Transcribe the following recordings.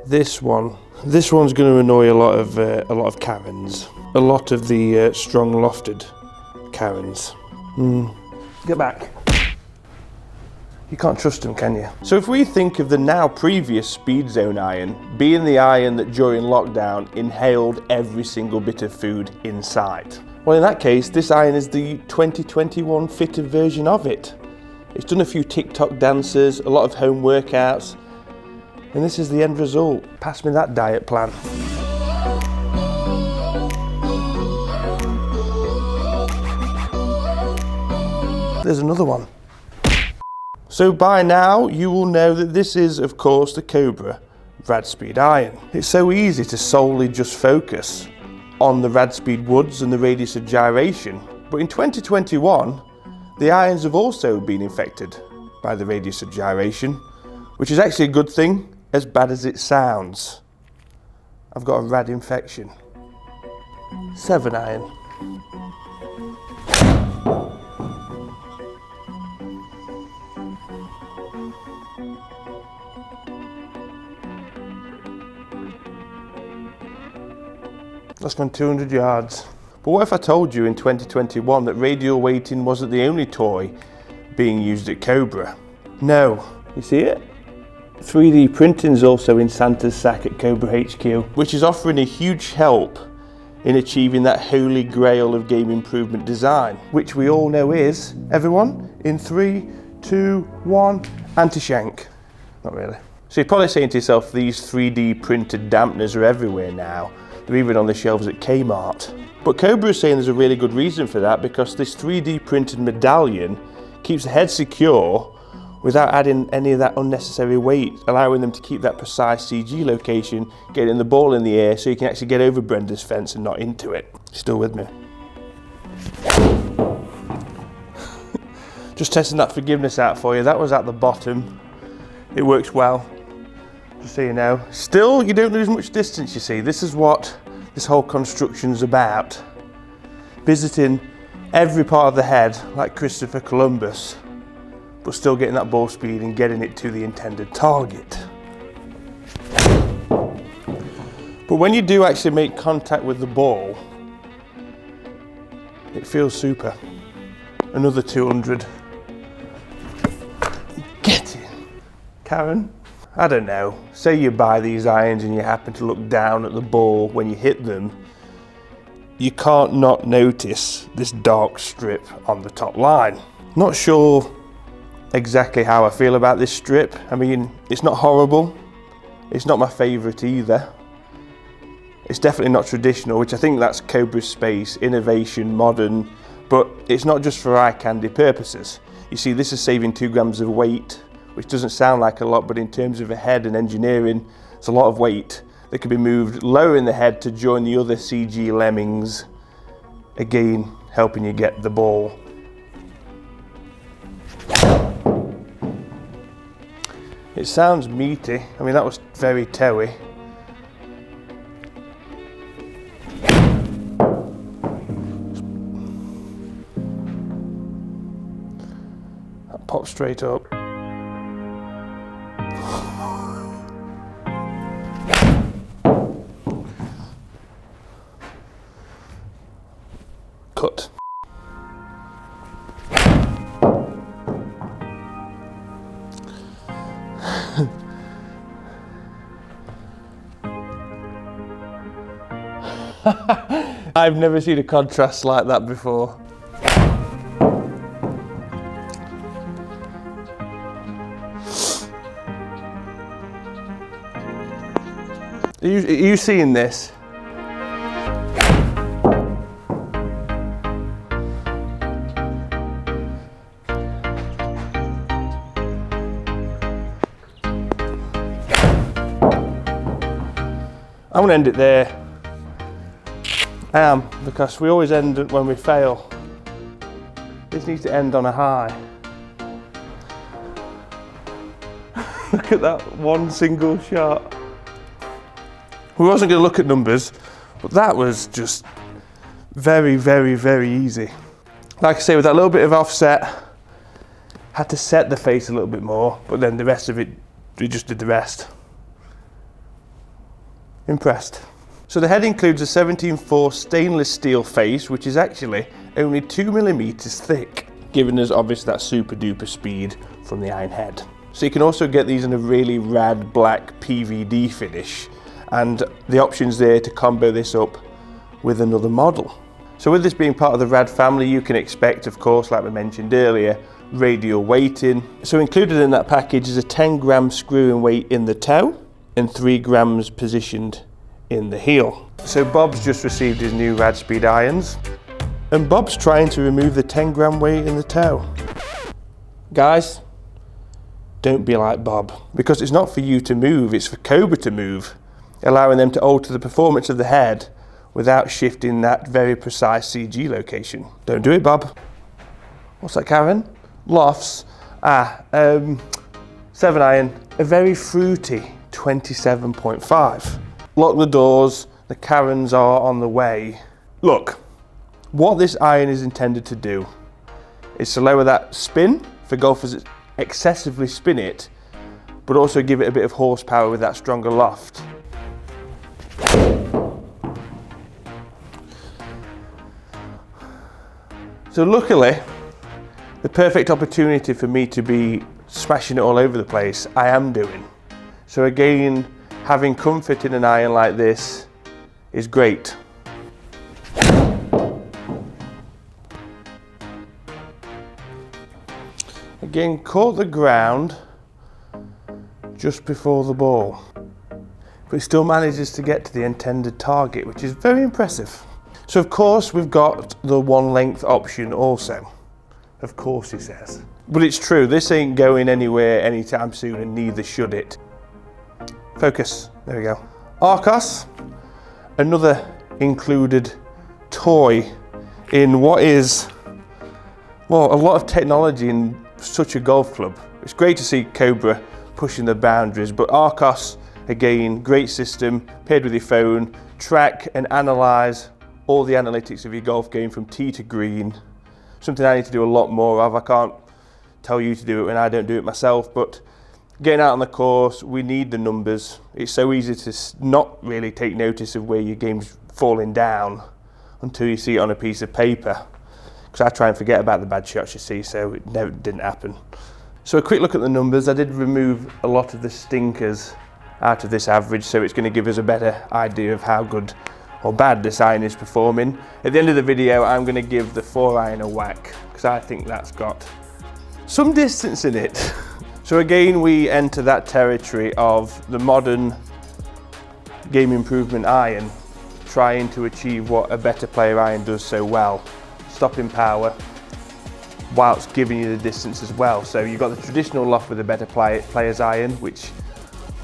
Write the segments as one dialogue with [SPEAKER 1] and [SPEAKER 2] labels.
[SPEAKER 1] This one's going to annoy a lot of Karens. A lot of the strong lofted Karens. Get back. You can't trust them, can you? So if we think of the now previous Speed Zone iron being the iron that during lockdown inhaled every single bit of food inside, well, in that case, this iron is the 2021 fitted version of it. It's done a few TikTok dances, a lot of home workouts, and this is the end result. Pass me that diet plan. There's another one. So by now, you will know that this is, of course, the Cobra Radspeed iron. It's so easy to solely just focus on the Radspeed woods and the radius of gyration, but in 2021, the irons have also been infected by the radius of gyration, which is actually a good thing, as bad as it sounds. I've got a rad infection. 7 iron. That's gone 200 yards. But what if I told you in 2021 that radial weighting wasn't the only toy being used at Cobra? No. You see it? 3D printing is also in Santa's sack at Cobra HQ, which is offering a huge help in achieving that holy grail of game improvement design, which we all know is, everyone, in 3, 2, 1, anti-shank. Not really. So you're probably saying to yourself, these 3D printed dampeners are everywhere now. They're even on the shelves at Kmart. But Cobra is saying there's a really good reason for that, because this 3D printed medallion keeps the head secure without adding any of that unnecessary weight, allowing them to keep that precise CG location, getting the ball in the air so you can actually get over Brenda's fence and not into it. Still with me? Just testing that forgiveness out for you. That was at the bottom. It works well. Just so you know. Still, you don't lose much distance, you see. This is what this whole construction's about. Visiting every part of the head like Christopher Columbus, but still getting that ball speed and getting it to the intended target. But when you do actually make contact with the ball, it feels super. Another 200. Get it. Karen? I don't know, say you buy these irons and you happen to look down at the ball when you hit them, you can't not notice this dark strip on the top line. Not sure exactly how I feel about this strip. I mean, it's not horrible, it's not my favourite either. It's definitely not traditional, which I think that's Cobra's space, innovation, modern, but it's not just for eye candy purposes. You see, this is saving 2 grams of weight, which doesn't sound like a lot, but in terms of a head and engineering, it's a lot of weight that can be moved lower in the head to join the other CG lemmings, again helping you get the ball. It sounds meaty. I mean, that was very toey. That popped straight up. Cut. I've never seen a contrast like that before. Are you seeing this? I'm going to end it there. I am, because we always end when we fail. This needs to end on a high. Look at that one single shot. We wasn't going to look at numbers, but that was just very, very, very easy. Like I say, with that little bit of offset, had to set the face a little bit more, but then the rest of it, we just did the rest. Impressed. So the head includes a 17/4 stainless steel face, which is actually only 2mm thick, giving us obviously that super duper speed from the iron head. So you can also get these in a really rad black PVD finish, and the options there to combo this up with another model. So with this being part of the Rad family, you can expect, of course, like we mentioned earlier, radial weighting. So included in that package is a 10-gram screw and weight in the toe and 3 grams positioned in the heel. So Bob's just received his new Radspeed irons, and Bob's trying to remove the 10-gram weight in the toe. Guys, don't be like Bob, because it's not for you to move, it's for Cobra to move, allowing them to alter the performance of the head without shifting that very precise CG location. Don't do it, Bob. What's that, Karen? Lofts. 7 iron, a very fruity 27.5. Lock the doors, the Karens are on the way. Look, what this iron is intended to do is to lower that spin for golfers that excessively spin it, but also give it a bit of horsepower with that stronger loft. So luckily, the perfect opportunity for me to be smashing it all over the place, I am doing. So again, having comfort in an iron like this is great. Again, caught the ground just before the ball, but it still manages to get to the intended target, which is very impressive. So of course we've got the 1 length option also. Of course he says. But it's true, this ain't going anywhere anytime soon, and neither should it. Focus, there we go. Arcos, another included toy in what is, well, a lot of technology in such a golf club. It's great to see Cobra pushing the boundaries, but Arcos, again, great system, paired with your phone, track and analyse all the analytics of your golf game from tee to green. Something I need to do a lot more of. I can't tell you to do it when I don't do it myself, but getting out on the course, we need the numbers. It's so easy to not really take notice of where your game's falling down until you see it on a piece of paper. Because I try and forget about the bad shots, you see, so it never didn't happen. So a quick look at the numbers. I did remove a lot of the stinkers out of this average, so it's going to give us a better idea of how good or bad this iron is performing. At the end of the video, I'm going to give the 4 iron a whack, because I think that's got some distance in it. So again, we enter that territory of the modern game improvement iron, trying to achieve what a better player iron does so well. Stopping power, whilst giving you the distance as well. So you've got the traditional loft with a better player's iron, which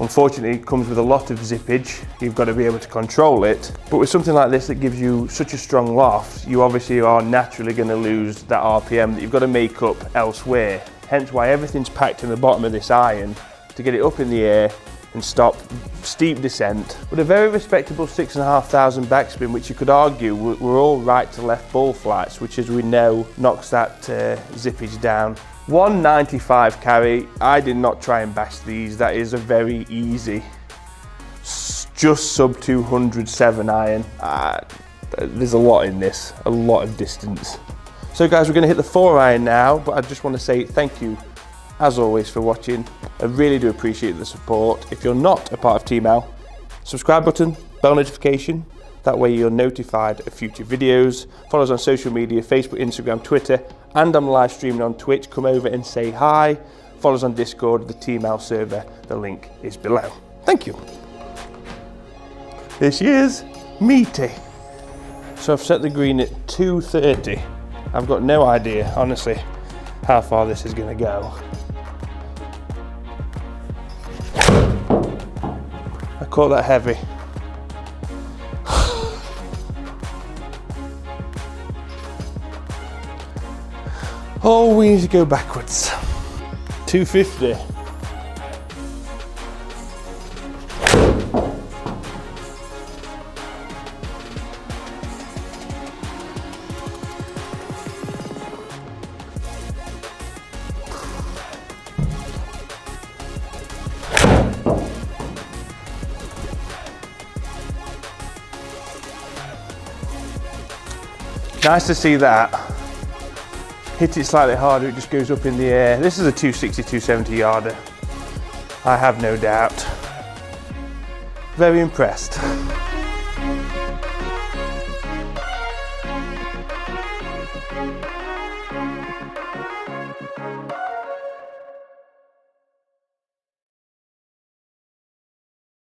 [SPEAKER 1] unfortunately comes with a lot of zippage. You've got to be able to control it. But with something like this that gives you such a strong loft, you obviously are naturally going to lose that RPM that you've got to make up elsewhere. Hence why everything's packed in the bottom of this iron to get it up in the air and stop steep descent. But a very respectable 6,500 backspin, which you could argue were all right to left ball flights, which as we know knocks that zippage down. 195 carry, I did not try and bash these. That is a very easy, just sub 200 7 iron. There's a lot in this, a lot of distance. So guys, we're going to hit the 4 iron now, but I just want to say thank you as always for watching. I really do appreciate the support. If you're not a part of TEAMAL, subscribe button, bell notification, that way you're notified of future videos. Follow us on social media, Facebook, Instagram, Twitter, and I'm live streaming on Twitch. Come over and say hi. Follow us on Discord, the TEAMAL server, the link is below. Thank you. This is meaty. So I've set the green at 230. I've got no idea, honestly, how far this is going to go. I caught that heavy. Oh, we need to go backwards. 250. Nice to see that. Hit it slightly harder, it just goes up in the air. This is a 260, 270 yarder. I have no doubt. Very impressed.